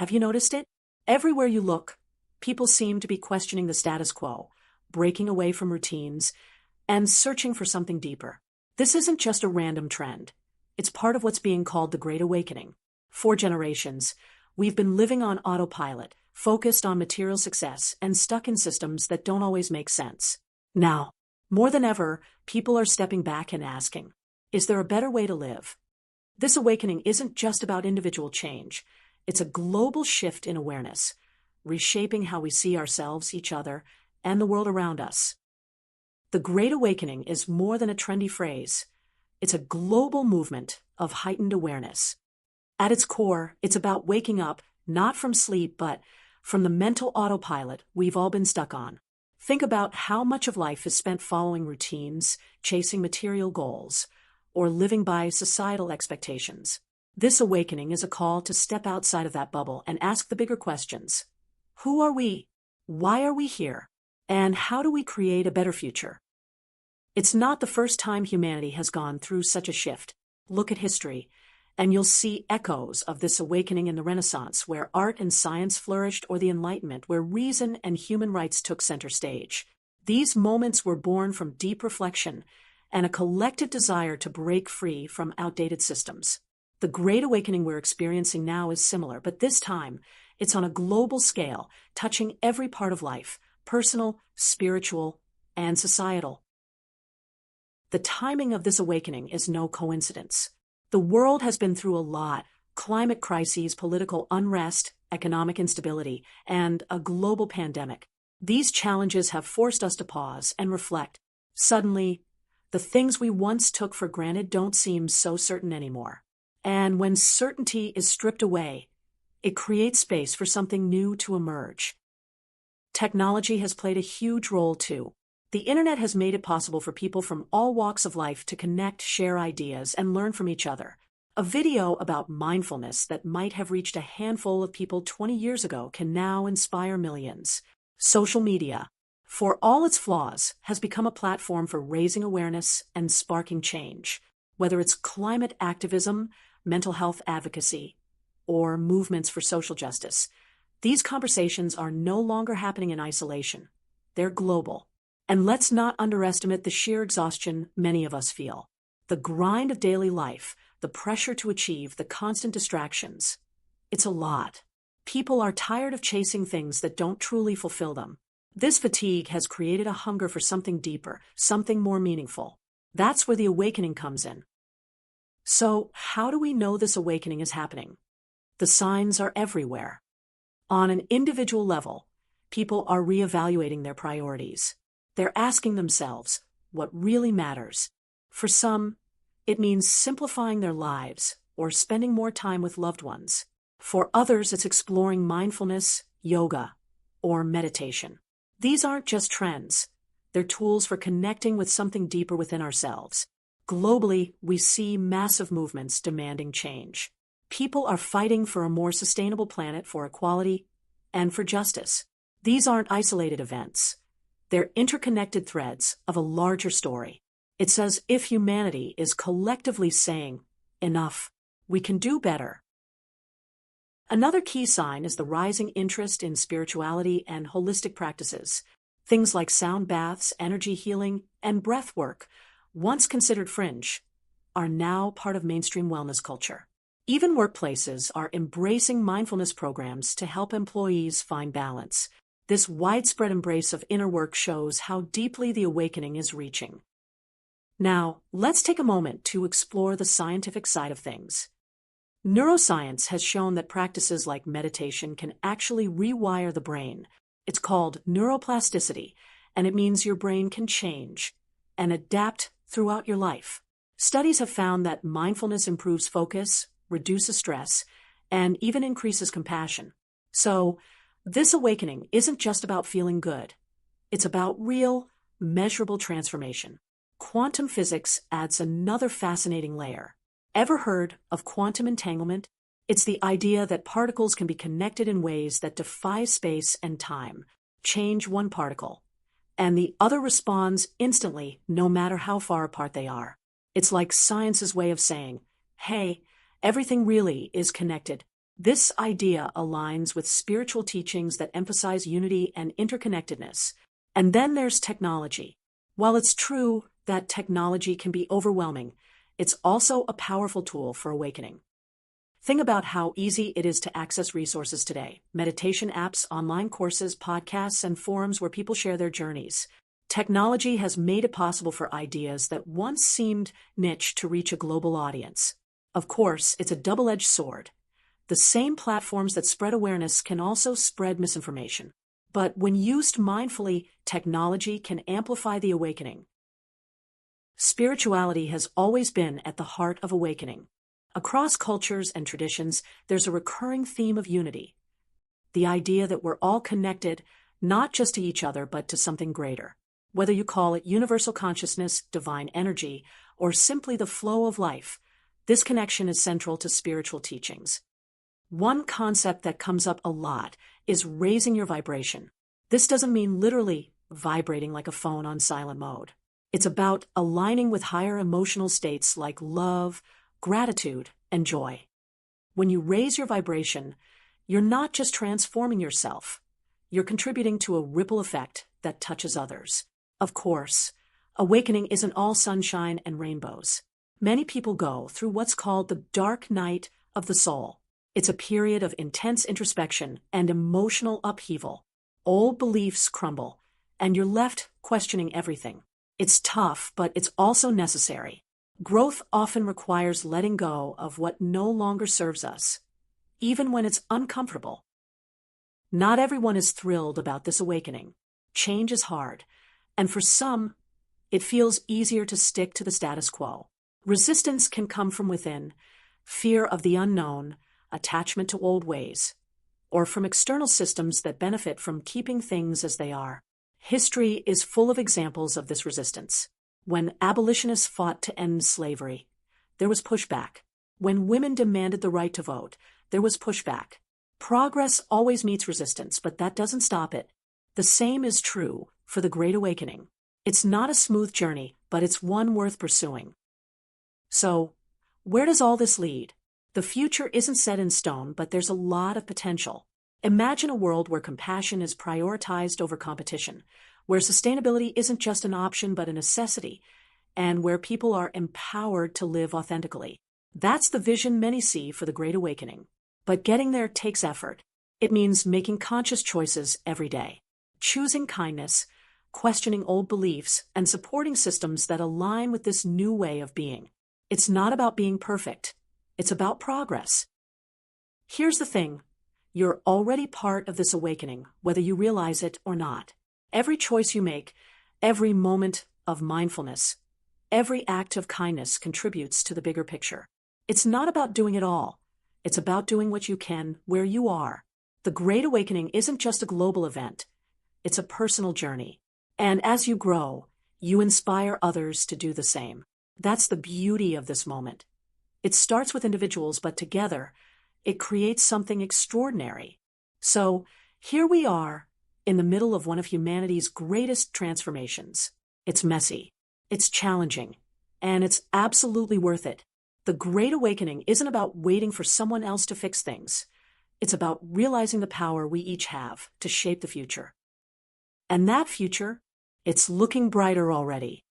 Have you noticed it? Everywhere you look, people seem to be questioning the status quo, breaking away from routines, and searching for something deeper. This isn't just a random trend. It's part of what's being called the Great Awakening. For generations, we've been living on autopilot, focused on material success, and stuck in systems that don't always make sense. Now, more than ever, people are stepping back and asking, is there a better way to live? This awakening isn't just about individual change. It's a global shift in awareness, reshaping how we see ourselves, each other, and the world around us. The Great Awakening is more than a trendy phrase. It's a global movement of heightened awareness. At its core, it's about waking up, not from sleep, but from the mental autopilot we've all been stuck on. Think about how much of life is spent following routines, chasing material goals, or living by societal expectations. This awakening is a call to step outside of that bubble and ask the bigger questions. Who are we? Why are we here? And how do we create a better future? It's not the first time humanity has gone through such a shift. Look at history, and you'll see echoes of this awakening in the Renaissance, where art and science flourished, or the Enlightenment, where reason and human rights took center stage. These moments were born from deep reflection and a collective desire to break free from outdated systems. The Great Awakening we're experiencing now is similar, but this time, it's on a global scale, touching every part of life, personal, spiritual, and societal. The timing of this awakening is no coincidence. The world has been through a lot: climate crises, political unrest, economic instability, and a global pandemic. These challenges have forced us to pause and reflect. Suddenly, the things we once took for granted don't seem so certain anymore. And when certainty is stripped away, it creates space for something new to emerge. Technology has played a huge role too. The internet has made it possible for people from all walks of life to connect, share ideas, and learn from each other. A video about mindfulness that might have reached a handful of people 20 years ago can now inspire millions. Social media, for all its flaws, has become a platform for raising awareness and sparking change. Whether it's climate activism, mental health advocacy, or movements for social justice, these conversations are no longer happening in isolation. They're global. And let's not underestimate the sheer exhaustion many of us feel. The grind of daily life, the pressure to achieve, the constant distractions. It's a lot. People are tired of chasing things that don't truly fulfill them. This fatigue has created a hunger for something deeper, something more meaningful. That's where the awakening comes in. So, how do we know this awakening is happening? The signs are everywhere. On an individual level, people are reevaluating their priorities. They're asking themselves what really matters. For some, it means simplifying their lives or spending more time with loved ones. For others, it's exploring mindfulness, yoga, or meditation. These aren't just trends. They're tools for connecting with something deeper within ourselves. Globally, we see massive movements demanding change. People are fighting for a more sustainable planet, for equality, and for justice. These aren't isolated events. They're interconnected threads of a larger story. It's as if humanity is collectively saying, enough, we can do better. Another key sign is the rising interest in spirituality and holistic practices. Things like sound baths, energy healing, and breath work, once considered fringe, are now part of mainstream wellness culture. Even workplaces are embracing mindfulness programs to help employees find balance. This widespread embrace of inner work shows how deeply the awakening is reaching. Now, let's take a moment to explore the scientific side of things. Neuroscience has shown that practices like meditation can actually rewire the brain. It's called neuroplasticity, and it means your brain can change and adapt throughout your life. Studies have found that mindfulness improves focus, reduces stress, and even increases compassion. So, this awakening isn't just about feeling good. It's about real, measurable transformation. Quantum physics adds another fascinating layer. Ever heard of quantum entanglement? It's the idea that particles can be connected in ways that defy space and time. Change one particle, and the other responds instantly, no matter how far apart they are. It's like science's way of saying, hey, everything really is connected. This idea aligns with spiritual teachings that emphasize unity and interconnectedness. And then there's technology. While it's true that technology can be overwhelming, it's also a powerful tool for awakening. Think about how easy it is to access resources today: meditation apps, online courses, podcasts, and forums where people share their journeys. Technology has made it possible for ideas that once seemed niche to reach a global audience. Of course, it's a double-edged sword. The same platforms that spread awareness can also spread misinformation. But when used mindfully, technology can amplify the awakening. Spirituality has always been at the heart of awakening. Across cultures and traditions, there's a recurring theme of unity. The idea that we're all connected, not just to each other, but to something greater. Whether you call it universal consciousness, divine energy, or simply the flow of life, this connection is central to spiritual teachings. One concept that comes up a lot is raising your vibration. This doesn't mean literally vibrating like a phone on silent mode. It's about aligning with higher emotional states like love, gratitude, and joy. When you raise your vibration, you're not just transforming yourself, you're contributing to a ripple effect that touches others. Of course, awakening isn't all sunshine and rainbows. Many people go through what's called the dark night of the soul. It's a period of intense introspection and emotional upheaval. Old beliefs crumble, and you're left questioning everything. It's tough, but it's also necessary. Growth often requires letting go of what no longer serves us, even when it's uncomfortable. Not everyone is thrilled about this awakening. Change is hard, and for some, it feels easier to stick to the status quo. Resistance can come from within, fear of the unknown, attachment to old ways, or from external systems that benefit from keeping things as they are. History is full of examples of this resistance. When abolitionists fought to end slavery, there was pushback. When women demanded the right to vote, there was pushback. Progress always meets resistance, but that doesn't stop it. The same is true for the Great Awakening. It's not a smooth journey, but it's one worth pursuing. So, where does all this lead? The future isn't set in stone, but there's a lot of potential. Imagine a world where compassion is prioritized over competition, where sustainability isn't just an option but a necessity, and where people are empowered to live authentically. That's the vision many see for the Great Awakening. But getting there takes effort. It means making conscious choices every day, choosing kindness, questioning old beliefs, and supporting systems that align with this new way of being. It's not about being perfect. It's about progress. Here's the thing. You're already part of this awakening, whether you realize it or not. Every choice you make, every moment of mindfulness, every act of kindness contributes to the bigger picture. It's not about doing it all. It's about doing what you can where you are. The Great Awakening isn't just a global event. It's a personal journey. And as you grow, you inspire others to do the same. That's the beauty of this moment. It starts with individuals, but together, it creates something extraordinary. So, here we are, in the middle of one of humanity's greatest transformations. It's messy, it's challenging, and it's absolutely worth it. The Great Awakening isn't about waiting for someone else to fix things. It's about realizing the power we each have to shape the future. And that future, it's looking brighter already.